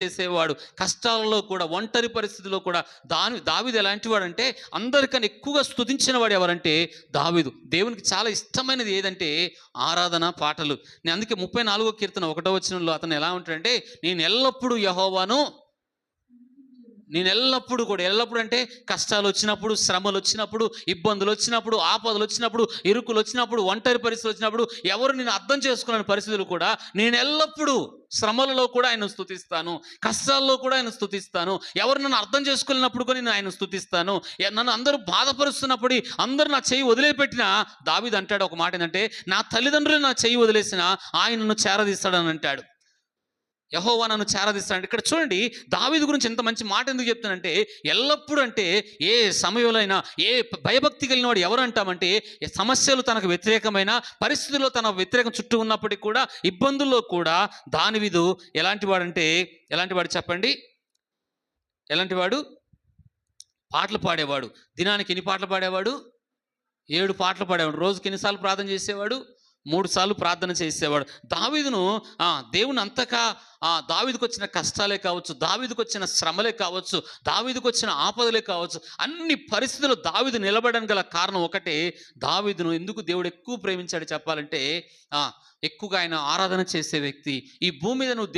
చేసేవాడు. కష్టాలలో కూడా, ఒంటరి పరిస్థితిలో కూడా దావీదు ఎలాంటి వాడంటే అందరికన్నా ఎక్కువగా స్తుతించిన వాడు ఎవరంటే దావీదు. దేవునికి చాలా ఇష్టమైనది ఏదంటే ఆరాధన, పాటలు. నేను అందుకే 34వ కీర్తన 1వ వచనంలో అతను ఎలా ఉంటాడంటే, నేను ఎల్లప్పుడూ యెహోవాను, నేను ఎల్లప్పుడు కూడా, ఎల్లప్పుడు అంటే కష్టాలు వచ్చినప్పుడు, శ్రమలు వచ్చినప్పుడు, ఇబ్బందులు వచ్చినప్పుడు, ఆపదలు వచ్చినప్పుడు, ఇరుకులు వచ్చినప్పుడు, ఒంటరి పరిస్థితులు వచ్చినప్పుడు, ఎవరు నేను అర్థం చేసుకునే పరిస్థితులు కూడా నేను ఎల్లప్పుడూ శ్రమలలో కూడా ఆయన స్తుతిస్తాను, కష్టాల్లో కూడా ఆయన స్తుతిస్తాను. ఎవరు నన్ను అర్థం చేసుకున్నప్పుడు కూడా నేను ఆయన స్తుతిస్తాను. నన్ను అందరూ బాధపరుస్తున్నప్పుడు, అందరూ నా చెయ్యి వదిలిపెట్టినా దావీదు అంటాడు ఒక మాట ఏంటంటే, నా తల్లిదండ్రులు నా చెయ్యి వదిలేసిన ఆయన నన్ను చేరదీస్తాడని అంటాడు. యెహోవా నన్ను చేరదీస్తాడు. ఇక్కడ చూడండి దావీదు గురించి ఎంత మంచి మాట ఎందుకు చెప్తానంటే, ఎల్లప్పుడూ అంటే ఏ సమయంలో అయినా, ఏ భయభక్తి కలిగిన వాడు ఎవరు అంటామంటే, సమస్యలు తనకు వ్యతిరేకమైన పరిస్థితుల్లో తన వ్యతిరేకం చుట్టూ ఉన్నప్పటికీ కూడా, ఇబ్బందుల్లో కూడా దావీదు ఎలాంటి వాడు చెప్పండి? ఎలాంటి వాడు? పాటలు పాడేవాడు. దినానికి ఎన్ని పాటలు పాడేవాడు? 7 పాటలు పాడేవాడు. రోజుకి ఎన్నిసార్లు ప్రార్థన చేసేవాడు? 3 సార్లు ప్రార్థన చేసేవాడు. దావీదును దేవుని అంతగా దావీదుకు వచ్చిన కష్టాలే కావచ్చు, దావీదుకు వచ్చిన శ్రమలే కావచ్చు, దావీదుకు వచ్చిన ఆపదలే కావచ్చు, అన్ని పరిస్థితుల్లో దావీదు నిలబడడానికి గల కారణం ఒకటే, దావీదును ఎందుకు దేవుడు ఎక్కువ ప్రేమించాడు చెప్పాలంటే, ఎక్కువగా ఆయన ఆరాధన చేసే వ్యక్తి. ఈ భూమి మీద నువ్వు